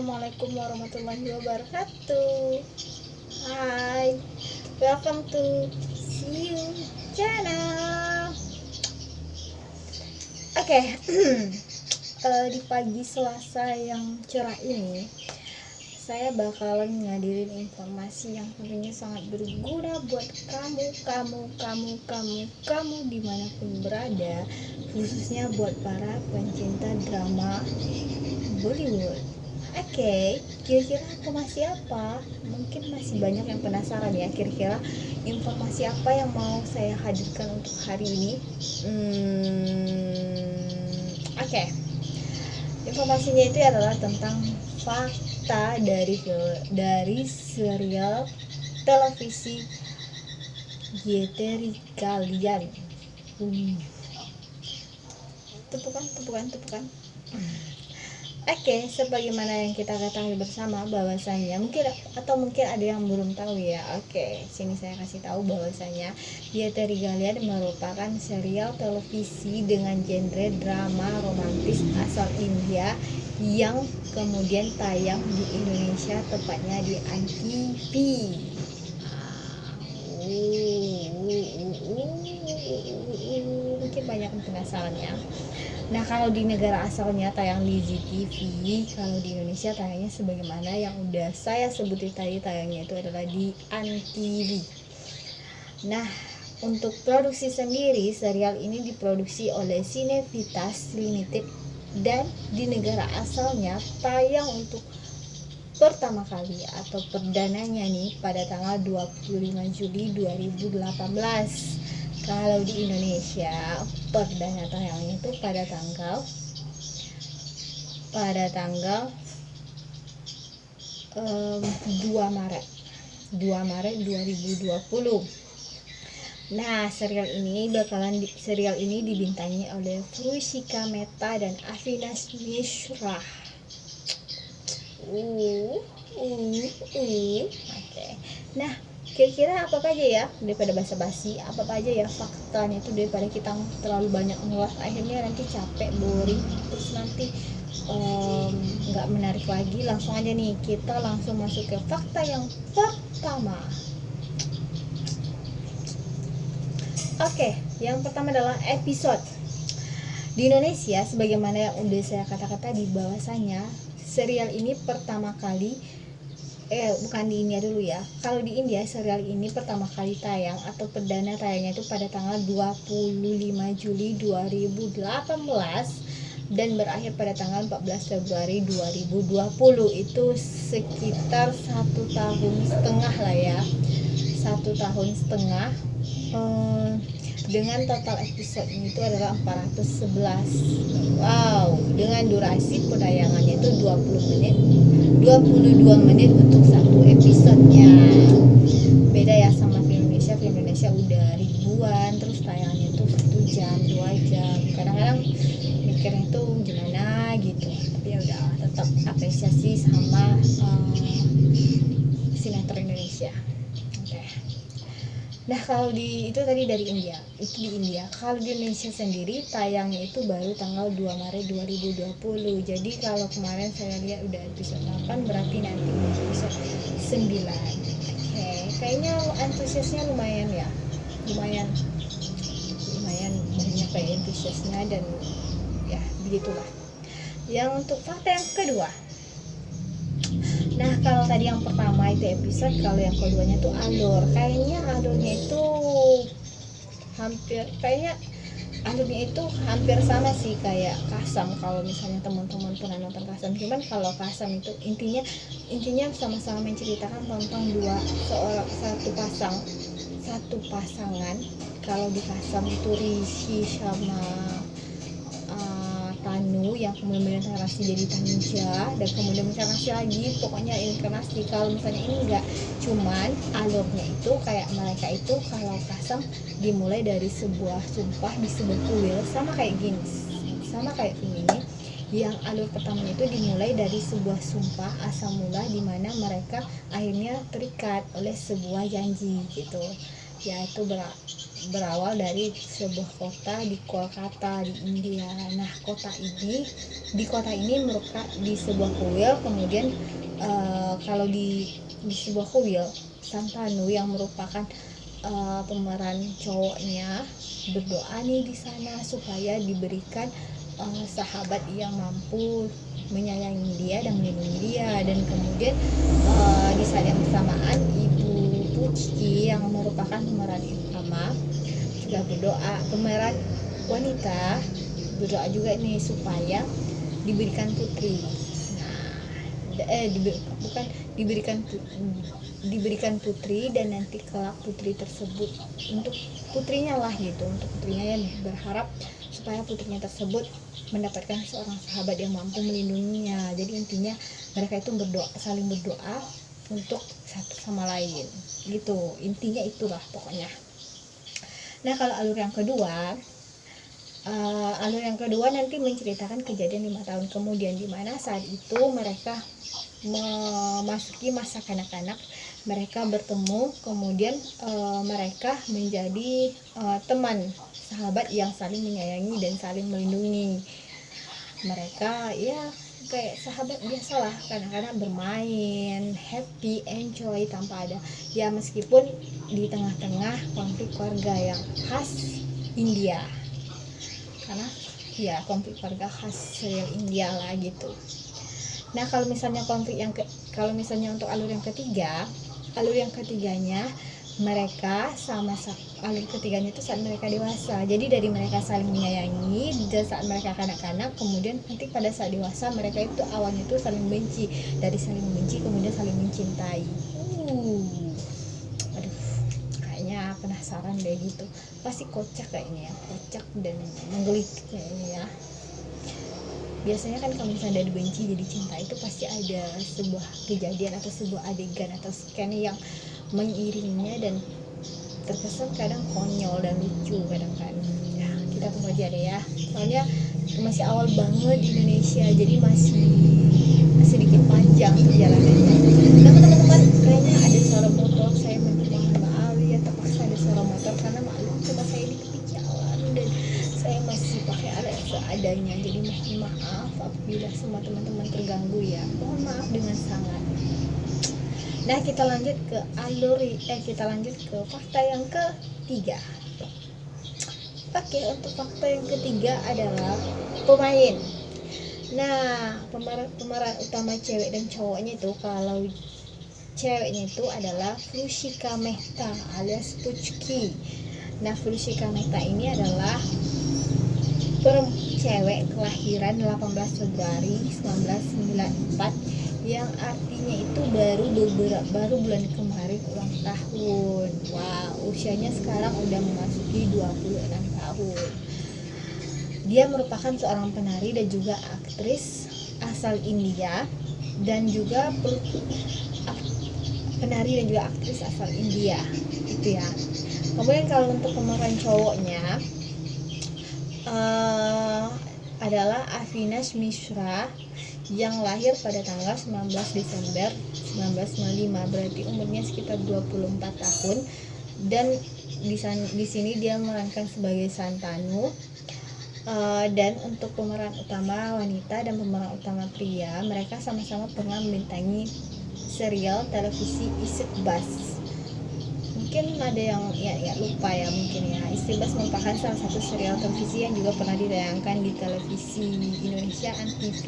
Assalamualaikum warahmatullahi wabarakatuh. Hai, welcome to See You channel. Oke, di pagi Selasa yang cerah ini, saya bakalan ngadirin informasi yang tentunya sangat berguna buat kamu dimanapun berada, khususnya buat para pencinta drama Bollywood. Oke, kira-kira informasi apa? Mungkin masih banyak yang penasaran ya, kira-kira informasi apa yang mau saya hadirkan untuk hari ini. Oke. Informasinya itu adalah tentang fakta dari serial televisi Yeteri Kalian. Tepukan. Oke, sebagaimana yang kita ketahui bersama bahwasanya mungkin ada yang belum tahu ya. Oke, sini saya kasih tahu bahwasanya Yeteri Kalian merupakan serial televisi dengan genre drama romantis asal India yang kemudian tayang di Indonesia, tepatnya di Antv. Mungkin banyak yang penasaran ya. Nah, kalau di negara asalnya tayang di ZTV, kalau di Indonesia tayangnya sebagaimana yang udah saya sebutin tadi, tayangnya itu adalah di Antv. Nah, untuk produksi sendiri, serial ini diproduksi oleh Cinevitas Limited dan di negara asalnya tayang untuk pertama kali atau perdananya nih pada tanggal 25 Juli 2018. Kalau di Indonesia perdana tayangnya itu pada tanggal 2 Maret 2020. Nah, serial ini dibintangi oleh Frushika Mehta dan Avinash Mishra. Oke. Nah, kira-kira apa aja ya, daripada basa-basi, apa aja ya faktanya itu, daripada kita terlalu banyak ngulas akhirnya nanti capek, boring, terus nanti nggak menarik lagi. Langsung aja nih, kita langsung masuk ke fakta yang pertama. Oke, yang pertama adalah episode. Di Indonesia, sebagaimana yang udah saya katakan tadi, bahwasanya serial ini pertama kali bukan di India dulu ya. Kalau di India, serial ini pertama kali tayang atau perdana tayangnya itu pada tanggal 25 Juli 2018 dan berakhir pada tanggal 14 Februari 2020. Itu sekitar 1,5 tahun lah ya. 1,5 tahun dengan total episode itu adalah 411. Wow, dengan durasi penayangannya itu 22 menit untuk satu episodenya. Beda ya sama film Indonesia. Film Indonesia udah ribuan, terus tayangannya itu 1 jam, 2 jam. Kadang-kadang mikirnya itu gimana gitu. Tapi ya udah, tetap apresiasi sama sinetron Indonesia. Nah, kalau itu tadi dari India, itu di India. Kalau di Indonesia sendiri tayangnya itu baru tanggal 2 Maret 2020. Jadi kalau kemarin saya lihat udah episode 8, berarti nanti episode 9. Oke, kayaknya antusiasnya lumayan ya. Lumayan banyak kayak antusiasnya, dan ya begitulah. Yang untuk fakta yang kedua. Nah, kalau tadi yang pertama itu episode, kalau yang keduanya itu alur. Kayaknya alurnya itu hampir sama sih kayak Kasam. Kalau misalnya teman-teman pernah nonton Kasam, cuman kalau Kasam itu intinya sama-sama menceritakan tentang satu pasangan. Kalau di Kasam itu Rishi sama Tanu yang kemudian reinkarnasi jadi Tanuja, dan kemudian reinkarnasi lagi, pokoknya reinkarnasi. Kalau misalnya ini enggak, cuman alurnya itu kayak mereka itu, kalau Kasam dimulai dari sebuah sumpah di sebuah kuil, sama kayak film ini. Yang alur pertamanya itu dimulai dari sebuah sumpah asal mula, di mana mereka akhirnya terikat oleh sebuah janji gitu, yaitu berawal dari sebuah kota di Kolkata di India. Nah di kota ini merupakan di sebuah kuil. Kemudian kalau di sebuah kuil, Santanu yang merupakan pemeran cowoknya berdoa nih di sana supaya diberikan sahabat yang mampu menyayangi dia dan melindungi dia. Dan kemudian di saat yang bersamaan Ibu Pucci yang merupakan pemeran utama juga berdoa, pemeran wanita berdoa juga nih supaya diberikan putri. Bukan diberikan putri, dan nanti kelak putri tersebut untuk putrinya lah gitu, untuk putrinya yang berharap supaya putrinya tersebut mendapatkan seorang sahabat yang mampu melindunginya. Jadi intinya mereka itu saling berdoa untuk satu sama lain gitu, intinya itulah pokoknya. Nah kalau alur yang kedua nanti menceritakan kejadian 5 tahun kemudian, di mana saat itu mereka memasuki masa kanak-kanak, mereka bertemu, kemudian mereka menjadi teman sahabat yang saling menyayangi dan saling melindungi. Mereka ya kayak sahabat biasalah, kadang-kadang bermain, happy, enjoy tanpa ada ya, meskipun di tengah-tengah konflik keluarga yang khas India, karena ya konflik keluarga khas serial India lah gitu. Nah kalau misalnya untuk alur yang ketiganya mereka alur ketiganya itu saat mereka dewasa. Jadi dari mereka saling menyayangi dan saat mereka kanak-kanak, kemudian nanti pada saat dewasa mereka itu awalnya itu saling benci, dari saling benci kemudian saling mencintai. Aduh, kayaknya penasaran deh gitu. Pasti kocak kayaknya ya, kocak dan menggelitik kayaknya ya. Biasanya kan kalau misalnya dari benci jadi cinta itu pasti ada sebuah kejadian atau sebuah adegan atau scan yang mengiringnya dan terkesan kadang konyol dan lucu kadang kan ya. Kita tunggu aja deh ya, soalnya masih awal banget di Indonesia, jadi masih sedikit panjang perjalanannya. Nah teman-teman, kayaknya ada suara motor, saya mohon maaf ya, terpaksa ada suara motor karena maklum cuma saya di tepi jalan dan saya masih pakai area seadanya, jadi mohon maaf apabila semua teman-teman terganggu ya, mohon maaf dengan sangat. Nah kita lanjut ke fakta yang ketiga. Oke, untuk fakta yang ketiga adalah pemain. Nah pemeran utama cewek dan cowoknya itu, kalau ceweknya itu adalah Flushika Mehta alias Puchki. Nah Flushika Mehta ini adalah cewek kelahiran 18 Februari 1994 yang artinya itu baru bulan kemarin ulang tahun. Wah, usianya sekarang udah memasuki 26 tahun. Dia merupakan seorang penari dan juga aktris asal India dan juga penari dan juga aktris asal India itu ya. Kemudian kalau untuk pemeran cowoknya adalah Avinash Mishra yang lahir pada tanggal 19 Desember 1995, berarti umurnya sekitar 24 tahun, dan di sini dia memerankan sebagai Santanu. Dan untuk pemeran utama wanita dan pemeran utama pria, mereka sama-sama pernah membintangi serial televisi Isikbas. Mungkin ada yang ya lupa ya mungkin ya. Isikbas merupakan salah satu serial televisi yang juga pernah ditayangkan di televisi Indonesia Antv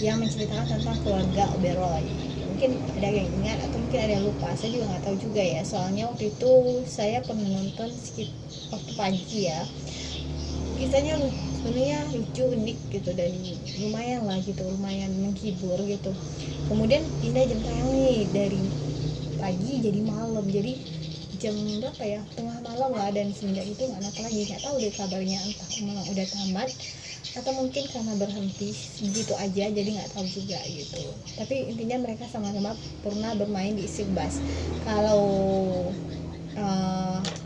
yang menceritakan tentang keluarga Oberoi. Mungkin ada yang ingat atau mungkin ada yang lupa, saya juga nggak tahu juga ya, soalnya waktu itu saya pernah nonton waktu pagi ya. Kisahnya sebenarnya lucu, unik gitu, dan lumayan menghibur gitu. Kemudian pindah jam tayang nih dari pagi jadi malam, jadi jam berapa ya, tengah malam lah, dan semenjak itu nggak tahu deh kabarnya, entah memang udah tamat atau mungkin karena berhenti begitu aja, jadi nggak tahu juga gitu. Tapi intinya mereka sama-sama pernah bermain di Isikbas.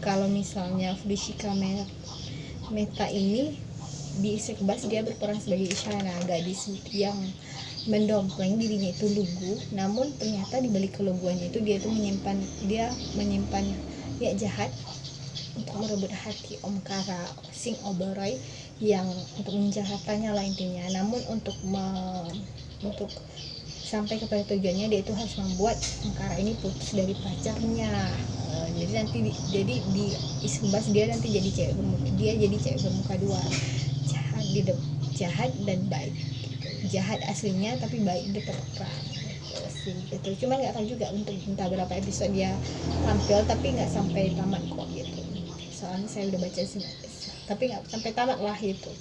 Kalau misalnya Flushika Mehta ini di Isikbas dia berperan sebagai Isyana, gadis yang mendompleng dirinya itu lugu, namun ternyata di balik keluguannya itu dia menyimpan ya jahat untuk merebut hati Om Kara Singh Oberoi yang untuk menjahatannya lah intinya. Namun untuk sampai kepada tujuannya, dia itu harus membuat Om Kara ini putus dari pacarnya. Jadi nanti di Isembas dia nanti jadi cewek bermuka dua, jahat dan baik. Jahat aslinya tapi baik di peran gitu. Cuman nggak tahu juga untuk entah berapa episode dia tampil, tapi nggak sampai tamat kok gitu. Soalnya saya udah baca tapi nggak sampai tamat lah gitu.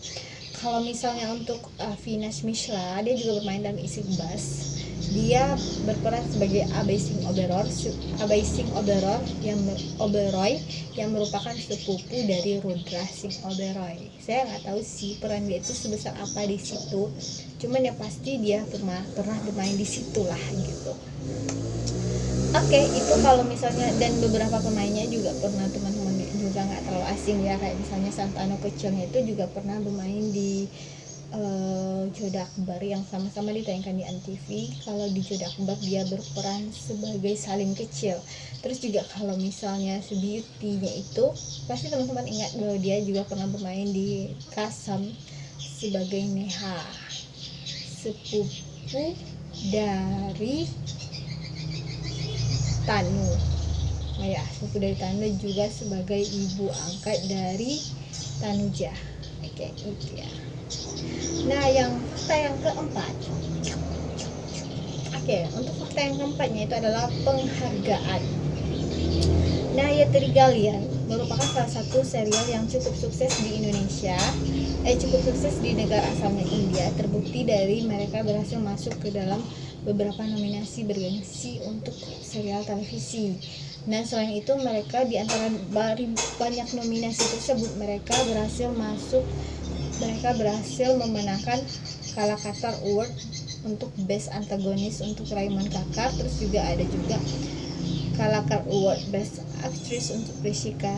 Kalau misalnya untuk Venus Mishra, dia juga bermain dalam Isembas. Dia berperan sebagai Abhay Singh Oberoi yang merupakan sepupu dari Rudra Singh Oberoi. Saya nggak tahu sih peran dia itu sebesar apa di situ, cuman ya pasti dia pernah bermain di situ lah gitu. Oke, itu kalau misalnya, dan beberapa pemainnya juga pernah teman-teman juga nggak terlalu asing ya, kayak misalnya Santanu kecilnya itu juga pernah bermain di Jodha Akbar yang sama-sama ditayangkan di Antv. Kalau di Jodha Akbar dia berperan sebagai Salim kecil. Terus juga kalau misalnya Beauty-nya itu pasti teman-teman ingat bahwa dia juga pernah bermain di Kasam sebagai Neha, sepupu dari Tanu. Sepupu dari Tanu, juga sebagai ibu angkat dari Tanuja. Oke, itu ya. Nah, fakta yang keempat. Untuk fakta yang keempatnya itu adalah penghargaan. Nah, Yeterigallian merupakan salah satu serial yang cukup sukses di Indonesia, cukup sukses di negara asalnya India. Terbukti dari mereka berhasil masuk ke dalam beberapa nominasi bergengsi untuk serial televisi. Nah, selain itu mereka di antara banyak nominasi tersebut mereka berhasil memenangkan Kalakatar Award untuk Best Antagonis untuk Raymond Kakar. Terus juga ada juga Kalakar Award Best Actress untuk Jessica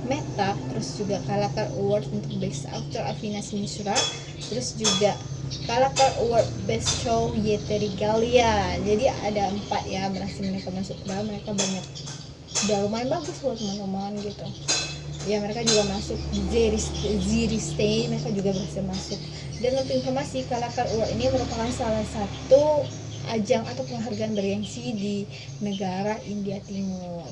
Mehta. Terus juga Kalakar Award untuk Best Actor Venus Mishra. Terus juga Kalakar Award Best Show Yeterigallian. Jadi ada 4 ya berhasil mereka masuk ke dalam. Mereka banyak, udah lumayan bagus buat teman-teman gitu ya. Mereka juga masuk Ziri Stay, mereka juga berhasil masuk. Dan untuk informasi, Kalakar Award ini merupakan salah satu ajang atau penghargaan bergengsi di negara India Timur.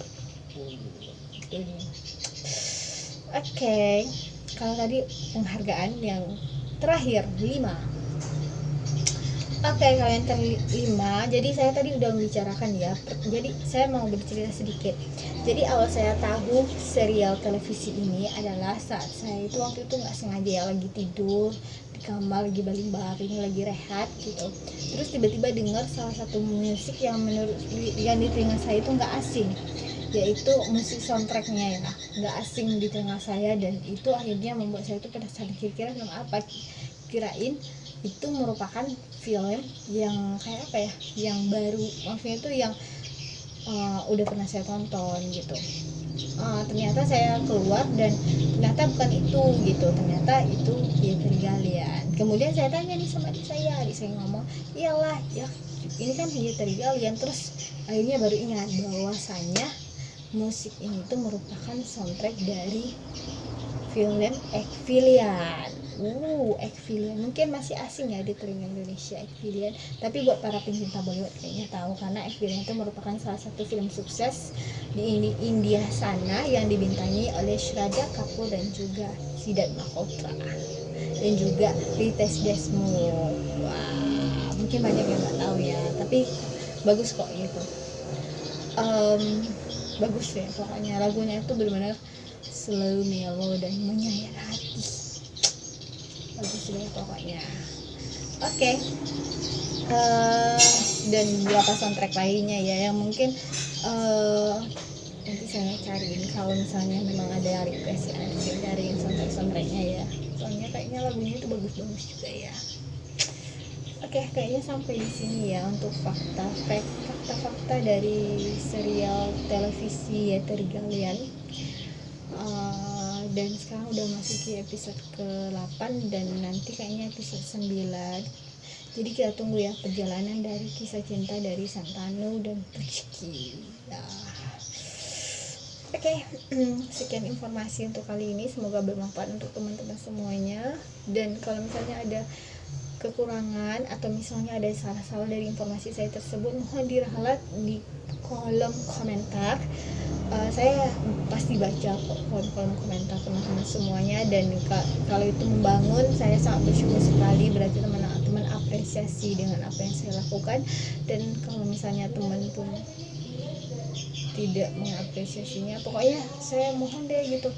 Oke, kalau tadi penghargaan yang terakhir 5. Oke, kalau yang kelima, jadi saya tadi udah membicarakan ya. Jadi saya mau bercerita sedikit. Jadi awal saya tahu serial televisi ini adalah saat saya itu waktu itu nggak sengaja ya, lagi tidur di kamar, lagi baling-baling, lagi rehat gitu. Terus tiba-tiba dengar salah satu musik yang di telinga saya itu nggak asing, yaitu musik soundtracknya ya, nggak asing di telinga saya. Dan itu akhirnya membuat saya itu penasaran, kira-kira film apa. Kirain itu merupakan film yang kayak apa ya, yang baru, maksudnya itu yang udah pernah saya tonton gitu. Ternyata saya keluar dan ternyata bukan itu gitu, ternyata itu Yeterigallian. Kemudian saya tanya nih sama adik saya ngomong, iyalah ya ini kan Yeterigallian. Terus akhirnya baru ingat bahwasanya musik ini tuh merupakan soundtrack dari film Ekvilian. Ekvilian mungkin masih asing ya di telinga Indonesia, Ekvilian. Tapi buat para pencinta Bollywood kayaknya tahu, karena Ekvilian itu merupakan salah satu film sukses di India sana yang dibintangi oleh Shraddha Kapoor dan juga Siddharth Malhotra dan juga Ritesh Deshmukh. Mungkin banyak yang nggak tahu ya, tapi bagus kok gitu. Bagus ya pokoknya, lagunya itu benar-benar selalu mellow dan menyayat hati. Bagus deh pokoknya. Oke. Dan beberapa soundtrack lainnya ya yang mungkin nanti saya cariin kalau misalnya memang ada request ya, saya cariin soundtracknya ya. Soalnya kayaknya lagunya itu bagus-bagus juga ya. Oke, kayaknya sampai di sini ya untuk fakta-fakta dari serial televisi Yeterigallian. Dan sekarang udah masuk ke episode ke-8 dan nanti kayaknya episode 9. Jadi kita tunggu ya perjalanan dari kisah cinta dari Santanu dan Rizky. Oke, sekian informasi untuk kali ini, semoga bermanfaat untuk teman-teman semuanya. Dan kalau misalnya ada kekurangan atau misalnya ada salah-salah dari informasi saya tersebut, mohon diralat di kolom komentar. Saya pasti baca kolom komentar teman-teman semuanya, dan kalau itu membangun, saya sangat bersyukur sekali, berarti teman-teman apresiasi dengan apa yang saya lakukan. Dan kalau misalnya teman pun tidak mengapresiasinya, pokoknya saya mohon deh gitu,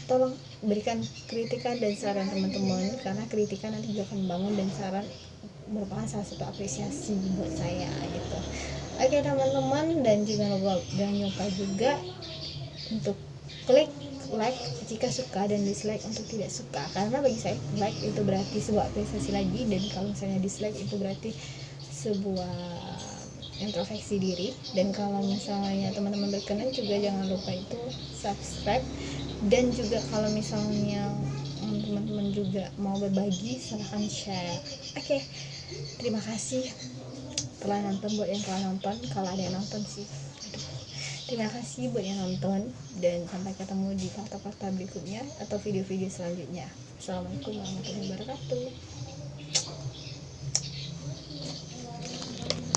tolong berikan kritikan dan saran teman-teman, karena kritikan nanti juga akan membangun dan saran merupakan salah satu apresiasi buat saya gitu. Oke teman-teman, dan jangan lupa juga untuk klik like jika suka dan dislike untuk tidak suka, karena bagi saya like itu berarti sebuah apresiasi lagi, dan kalau misalnya dislike itu berarti sebuah introspeksi diri. Dan kalau misalnya teman-teman berkenan juga jangan lupa itu subscribe, dan juga kalau misalnya teman-teman juga mau berbagi silahkan share. Oke, terima kasih telah nonton, buat yang telah nonton, kalau ada yang nonton sih. Terima kasih buat yang nonton, dan sampai ketemu di fakta-fakta berikutnya atau video-video selanjutnya. Assalamualaikum warahmatullahi wabarakatuh.